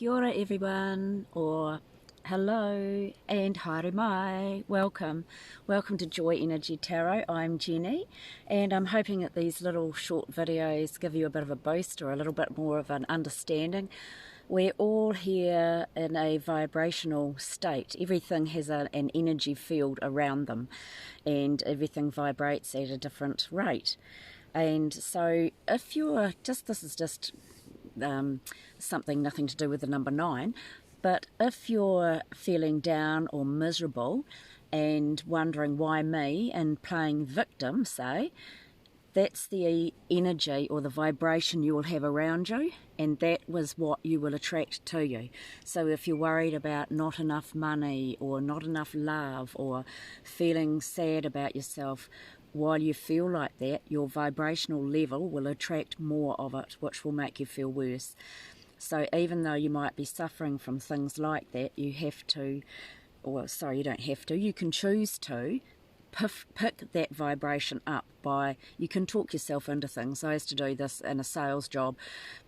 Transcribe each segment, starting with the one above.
Kia ora everyone, or hello and haere mai, welcome to Joy Energy Tarot. I'm Jenny, and I'm hoping that these little short videos give you a bit of a boost or a little bit more of an understanding. We're all here in a vibrational state. Everything has an energy field around them, and everything vibrates at a different rate. And so if you're this is just something nothing to do with the number 9, but if you're feeling down or miserable and wondering why me and playing victim, say, that's the energy or the vibration you will have around you, and that was what you will attract to you. So if you're worried about not enough money or not enough love or feeling sad about yourself, while you feel like that, your vibrational level will attract more of it, which will make you feel worse. So even though you might be suffering from things like that, you have to, you don't have to, you can choose to pick that vibration up by, you can talk yourself into things. I used to do this in a sales job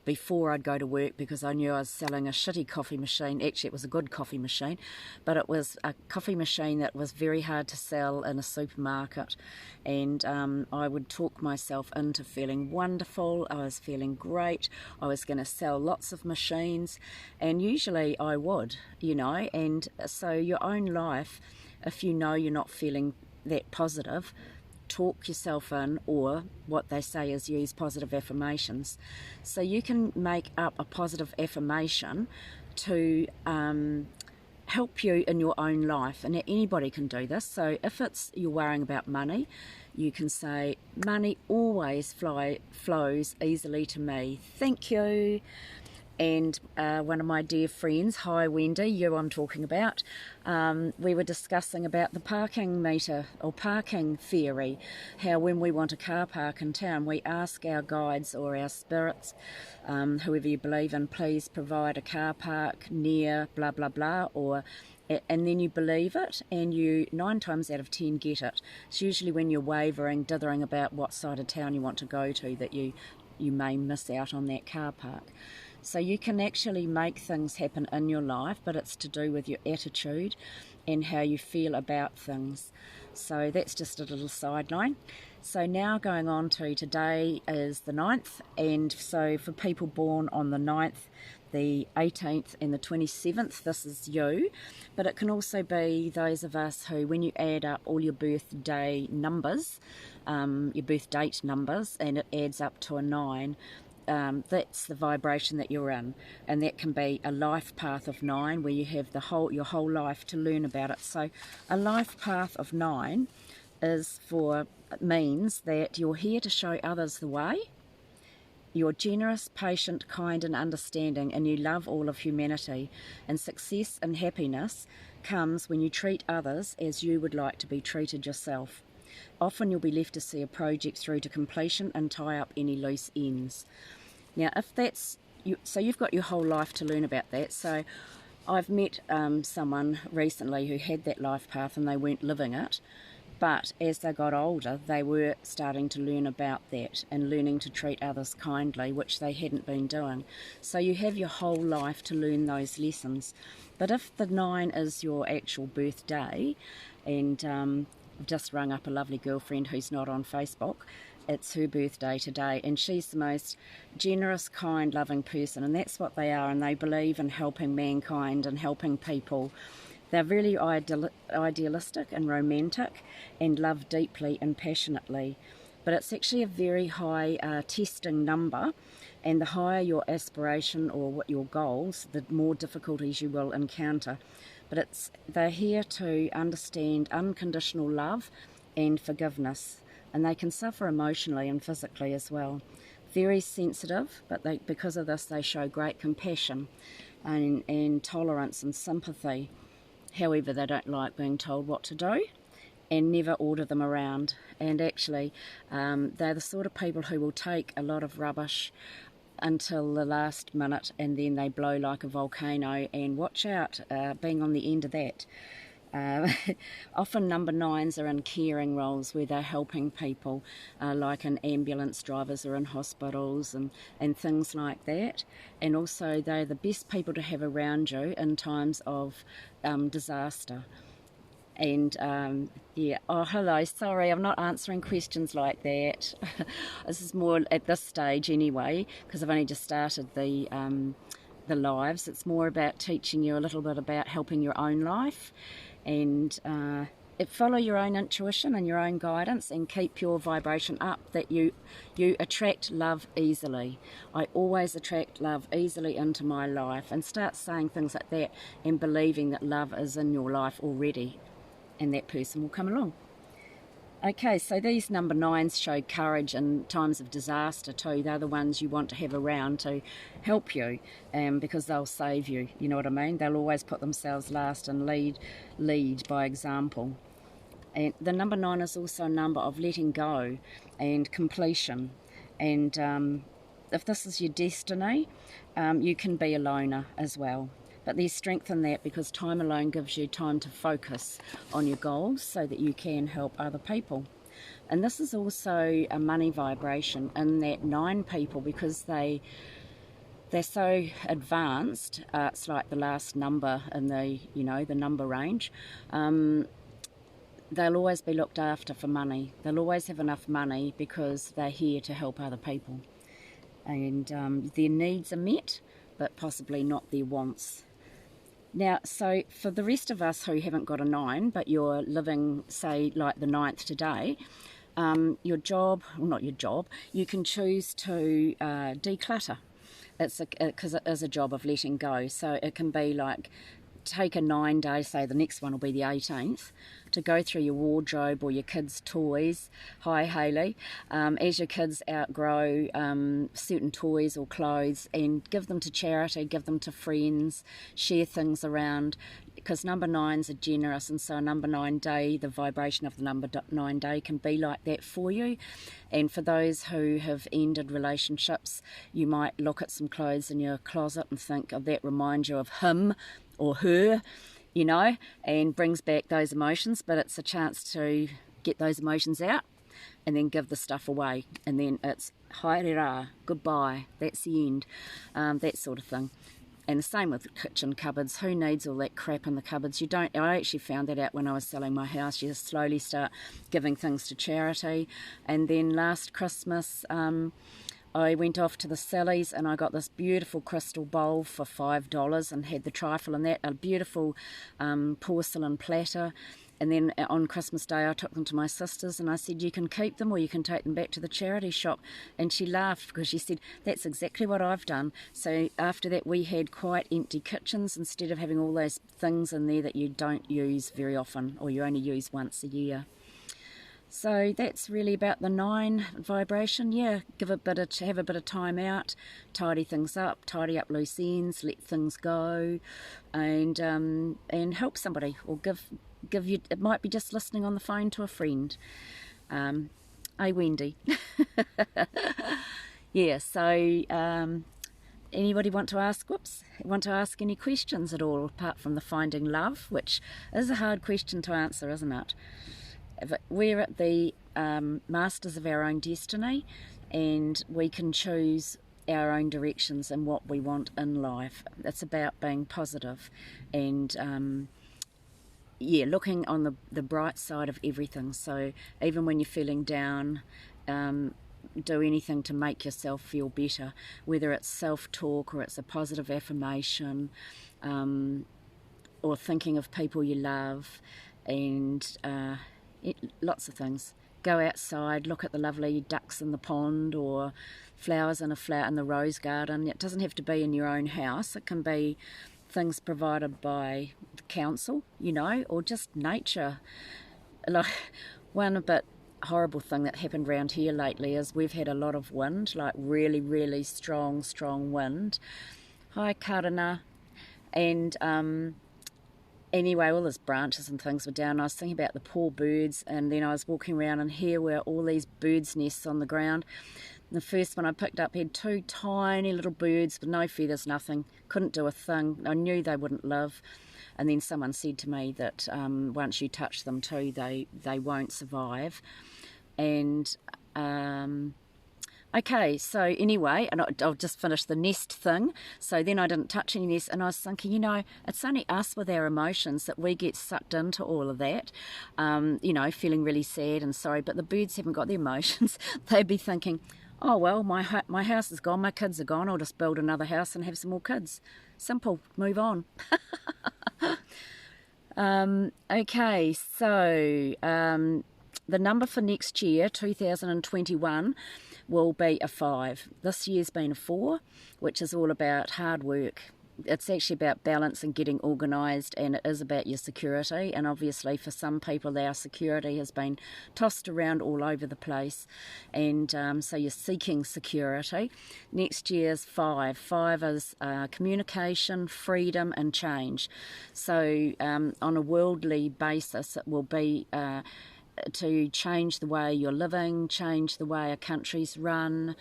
before I'd go to work because I knew I was selling a shitty coffee machine. Actually, it was a good coffee machine, but it was a coffee machine that was very hard to sell in a supermarket. And I would talk myself into feeling wonderful. I was feeling great. I was going to sell lots of machines, and usually I would, and so your own life, if you know you're not feeling that positive, talk yourself in, or what they say is use positive affirmations. So you can make up a positive affirmation to help you in your own life, and anybody can do this. So if it's you're worrying about money, you can say, money always flows easily to me, thank you. And one of my dear friends, hi Wendy, you I'm talking about, we were discussing about the parking meter or parking theory, how when we want a car park in town, we ask our guides or our spirits, whoever you believe in, please provide a car park near blah blah blah, and then you believe it, and you 9 times out of 10 get it. It's usually when you're wavering, dithering about what side of town you want to go to that you may miss out on that car park. So you can actually make things happen in your life, but it's to do with your attitude and how you feel about things. So that's just a little sideline. So now going on to today is the 9th, and so for people born on the 9th, the 18th and the 27th, this is you. But it can also be those of us who, when you add up all your birthday numbers, your birth date numbers, and it adds up to a 9, that's the vibration that you're in, and that can be a life path of 9 where you have your whole life to learn about it. So a life path of 9 means that you're here to show others the way. You're generous, patient, kind and understanding, and you love all of humanity. And success and happiness comes when you treat others as you would like to be treated yourself. Often you'll be left to see a project through to completion and tie up any loose ends. Now, if that's you, so you've got your whole life to learn about that. So I've met someone recently who had that life path and they weren't living it, but as they got older, they were starting to learn about that and learning to treat others kindly, which they hadn't been doing. So you have your whole life to learn those lessons. But if the 9 is your actual birthday, and I've just rung up a lovely girlfriend who's not on Facebook. It's her birthday today, and she's the most generous, kind, loving person, and that's what they are, and they believe in helping mankind and helping people. They're really idealistic and romantic and love deeply and passionately. But it's actually a very high testing number, and the higher your aspiration or what your goals, the more difficulties you will encounter. But they're here to understand unconditional love and forgiveness, and they can suffer emotionally and physically as well. Very sensitive, but because of this they show great compassion and tolerance and sympathy. However, they don't like being told what to do and never order them around. And actually, they're the sort of people who will take a lot of rubbish until the last minute, and then they blow like a volcano, and watch out being on the end of that. Often number nines are in caring roles where they're helping people, like in ambulance drivers or in hospitals and things like that. And also they're the best people to have around you in times of disaster. And yeah, oh hello, sorry, I'm not answering questions like that. This is more at this stage anyway, because I've only just started the lives. It's more about teaching you a little bit about helping your own life, and follow your own intuition and your own guidance, and keep your vibration up, that you attract love easily. I always attract love easily into my life, and start saying things like that and believing that love is in your life already, and that person will come along. Okay, so these number nines show courage in times of disaster too. They're the ones you want to have around to help you, because they'll save you, you know what I mean? They'll always put themselves last and lead by example. And the number nine is also a number of letting go and completion. And if this is your destiny, you can be a loner as well. But there's strength in that, because time alone gives you time to focus on your goals so that you can help other people. And this is also a money vibration in that nine people, because they're so advanced. It's like the last number in the number range. They'll always be looked after for money. They'll always have enough money because they're here to help other people. And their needs are met, but possibly not their wants. Now, so for the rest of us who haven't got a nine, but you're living, say, like the ninth today, your job, well, not your job, you can choose to declutter. Because it is a job of letting go. So it can be like, take a 9 day, say the next one will be the 18th, to go through your wardrobe or your kids' toys. Hi Hayley. As your kids outgrow certain toys or clothes, and give them to charity, give them to friends, share things around, because number nines are generous, and so a number 9 day, the vibration of the number 9 day can be like that for you. And for those who have ended relationships, you might look at some clothes in your closet and think, oh, that reminds you of him or her, and brings back those emotions. But it's a chance to get those emotions out and then give the stuff away, and then it's haere, goodbye, that's the end, that sort of thing. And the same with kitchen cupboards. Who needs all that crap in the cupboards? You don't. I actually found that out when I was selling my house. You just slowly start giving things to charity. And then last Christmas, I went off to the Sally's and I got this beautiful crystal bowl for $5 and had the trifle in that, a beautiful porcelain platter. And then on Christmas Day I took them to my sister's and I said, you can keep them or you can take them back to the charity shop. And she laughed because she said, that's exactly what I've done. So after that we had quite empty kitchens instead of having all those things in there that you don't use very often or you only use once a year. So that's really about the 9 vibration. Yeah, have a bit of time out, tidy things up, tidy up loose ends, let things go, and help somebody, or give you. It might be just listening on the phone to a friend. Hey Wendy. Yeah. So anybody want to ask any questions at all apart from the finding love, which is a hard question to answer, isn't it? We're at the masters of our own destiny, and we can choose our own directions and what we want in life. It's about being positive and looking on the bright side of everything. So even when you're feeling down, do anything to make yourself feel better, whether it's self-talk or it's a positive affirmation, or thinking of people you love, and lots of things. Go outside, look at the lovely ducks in the pond or flowers in the rose garden. It doesn't have to be in your own house. It can be things provided by the council, or just nature. Like one bit horrible thing that happened around here lately is we've had a lot of wind, like really, really strong wind. Hi Karana. And anyway, all these branches and things were down. I was thinking about the poor birds, and then I was walking around, and here were all these birds' nests on the ground. And the first one I picked up had 2 tiny little birds with no feathers, nothing. Couldn't do a thing. I knew they wouldn't live. And then someone said to me that once you touch them too, they won't survive. And okay, so anyway, and I'll just finish the nest thing. So then I didn't touch any nest, and I was thinking, you know, it's only us with our emotions that we get sucked into all of that, you know, feeling really sad and sorry, but the birds haven't got the emotions. They'd be thinking, oh, well, my house is gone, my kids are gone, I'll just build another house and have some more kids. Simple, move on. Okay, so the number for next year, 2021, will be a 5. This year's been a 4, which is all about hard work. It's actually about balance and getting organised, and it is about your security. And obviously for some people our security has been tossed around all over the place, and so you're seeking security. Next year's 5. 5 is communication, freedom and change. So on a worldly basis it will be to change the way you're living, change the way a country's run,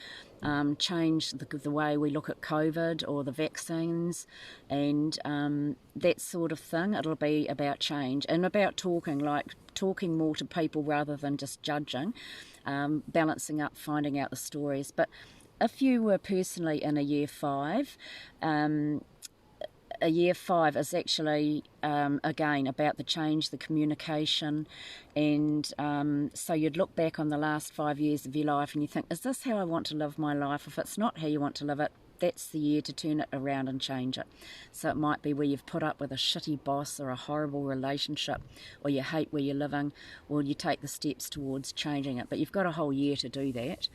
change the way we look at COVID or the vaccines, and that sort of thing. It'll be about change and about talking more to people rather than just judging, balancing up, finding out the stories. But if you were personally in a year 5, a year 5 is actually, again, about the change, the communication, and so you'd look back on the last 5 years of your life and you think, is this how I want to live my life? If it's not how you want to live it, that's the year to turn it around and change it. So it might be where you've put up with a shitty boss or a horrible relationship, or you hate where you're living, or you take the steps towards changing it. But you've got a whole year to do that.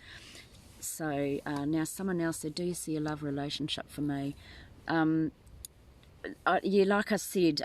So now someone else said, do you see a love relationship for me? Yeah, like I said,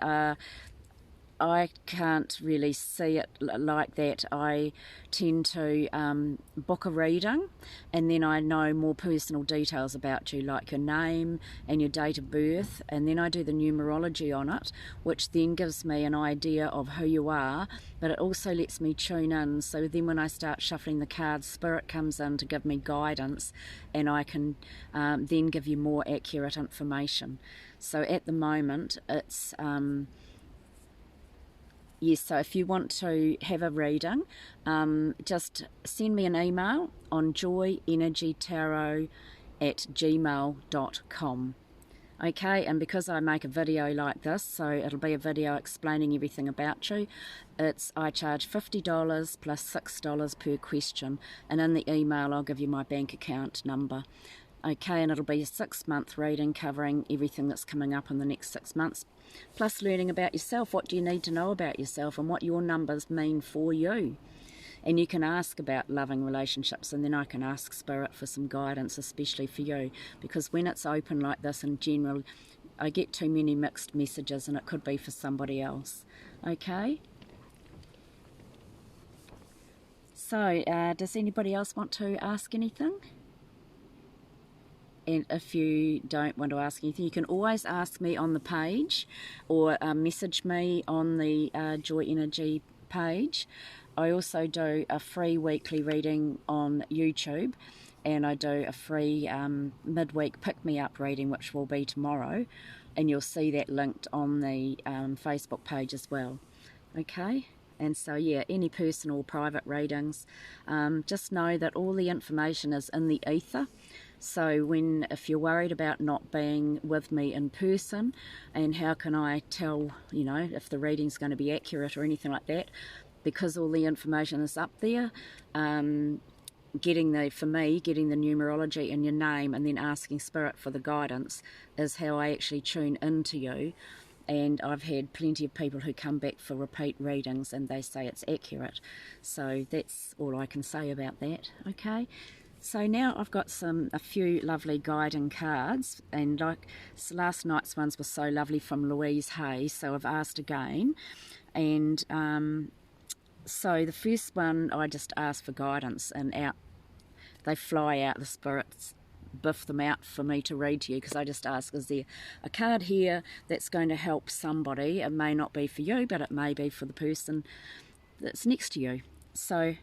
I can't really see it like that. I tend to book a reading, and then I know more personal details about you, like your name and your date of birth, and then I do the numerology on it, which then gives me an idea of who you are, but it also lets me tune in. So then when I start shuffling the cards, Spirit comes in to give me guidance, and I can then give you more accurate information. So at the moment it's yes, so if you want to have a reading, just send me an email on joyenergytarot@gmail.com. Okay, and because I make a video like this, so it'll be a video explaining everything about you, I charge $50 plus $6 per question, and in the email I'll give you my bank account number. Okay, and it'll be a 6-month reading covering everything that's coming up in the next 6 months, plus learning about yourself. What do you need to know about yourself and what your numbers mean for you? And you can ask about loving relationships, and then I can ask Spirit for some guidance, especially for you, because when it's open like this in general, I get too many mixed messages and it could be for somebody else. Okay? So, does anybody else want to ask anything? And if you don't want to ask anything, you can always ask me on the page, or message me on the Joy Energy page. I also do a free weekly reading on YouTube, and I do a free midweek pick-me-up reading, which will be tomorrow, and you'll see that linked on the Facebook page as well. Okay? And so, yeah, any personal or private readings, just know that all the information is in the ether. So if you're worried about not being with me in person, and how can I tell, you know, if the reading's going to be accurate or anything like that, because all the information is up there, getting the numerology in your name and then asking Spirit for the guidance is how I actually tune into you. And I've had plenty of people who come back for repeat readings and they say it's accurate. So that's all I can say about that, okay? So now I've got a few lovely guiding cards, and like last night's ones were so lovely from Louise Hay, so I've asked again. And so the first one, I just asked for guidance, and out they fly out, the spirits biff them out for me to read to you, because I just ask, is there a card here that's going to help somebody? It may not be for you, but it may be for the person that's next to you. So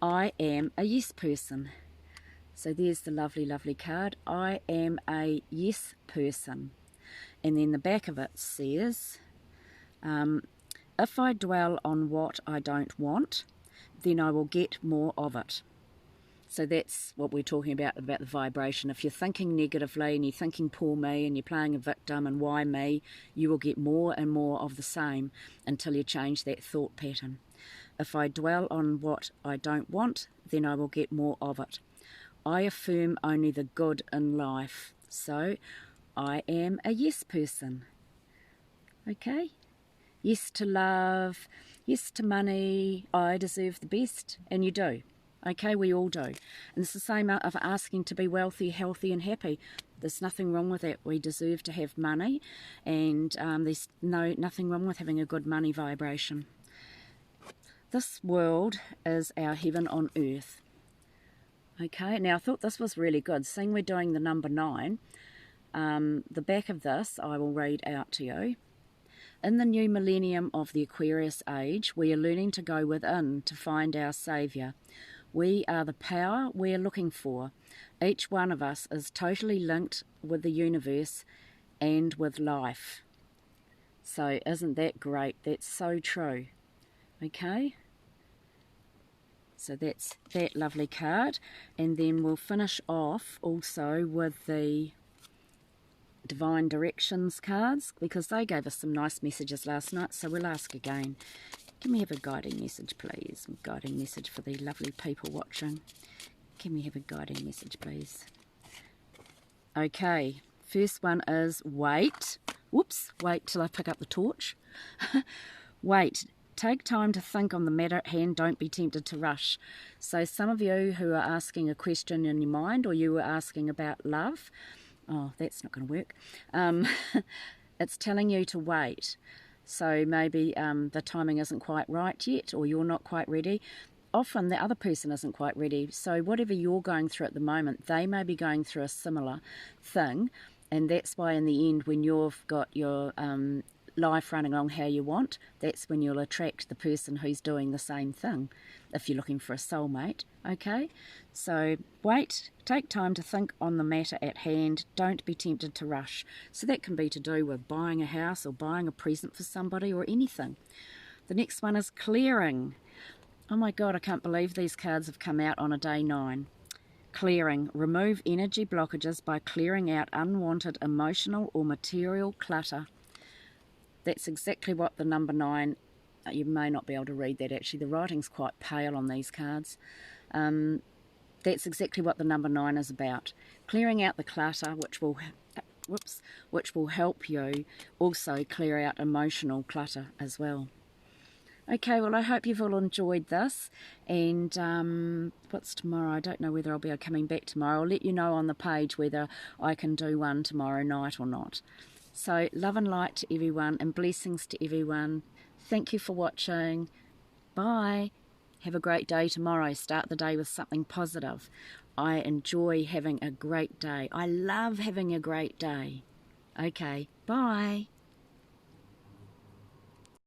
I am a yes person. So there's the lovely, lovely card. I am a yes person. And then the back of it says, If I dwell on what I don't want, then I will get more of it. So that's what we're talking about the vibration. If you're thinking negatively and you're thinking poor me and you're playing a victim and why me, you will get more and more of the same until you change that thought pattern. If I dwell on what I don't want, then I will get more of it. I affirm only the good in life. So I am a yes person. Okay? Yes to love, yes to money, I deserve the best, and you do. Okay, we all do. And it's the same of asking to be wealthy, healthy and happy. There's nothing wrong with that. We deserve to have money, and there's nothing wrong with having a good money vibration. This world is our heaven on earth. Okay, now I thought this was really good. Seeing we're doing the number 9, the back of this I will read out to you. In the new millennium of the Aquarius age, we are learning to go within to find our Saviour. We are the power we're looking for. Each one of us is totally linked with the universe and with life. So isn't that great? That's so true. Okay? So that's that lovely card. And then we'll finish off also with the Divine Directions cards, because they gave us some nice messages last night, so we'll ask again. Can we have a guiding message, please? A guiding message for the lovely people watching. Can we have a guiding message, please? Okay, first one is wait. Whoops, wait till I pick up the torch. Wait. Take time to think on the matter at hand. Don't be tempted to rush. So some of you who are asking a question in your mind, or you were asking about love, oh, that's not going to work. It's telling you to wait. So maybe the timing isn't quite right yet, or you're not quite ready. Often the other person isn't quite ready. So whatever you're going through at the moment, they may be going through a similar thing. And that's why in the end, when you've got your life running along how you want, that's when you'll attract the person who's doing the same thing, if you're looking for a soulmate. Okay, so wait, take time to think on the matter at hand, don't be tempted to rush. So that can be to do with buying a house or buying a present for somebody or anything. The next one is clearing. Oh my god, I can't believe these cards have come out on a day 9. Clearing. Remove energy blockages by clearing out unwanted emotional or material clutter. That's exactly what the number 9, you may not be able to read that actually, the writing's quite pale on these cards. That's exactly what the number 9 is about. Clearing out the clutter, which will help you also clear out emotional clutter as well. Okay, well I hope you've all enjoyed this, and what's tomorrow? I don't know whether I'll be coming back tomorrow. I'll let you know on the page whether I can do one tomorrow night or not. So love and light to everyone, and blessings to everyone. Thank you for watching. Bye. Have a great day tomorrow. Start the day with something positive. I enjoy having a great day. I love having a great day. Okay, bye.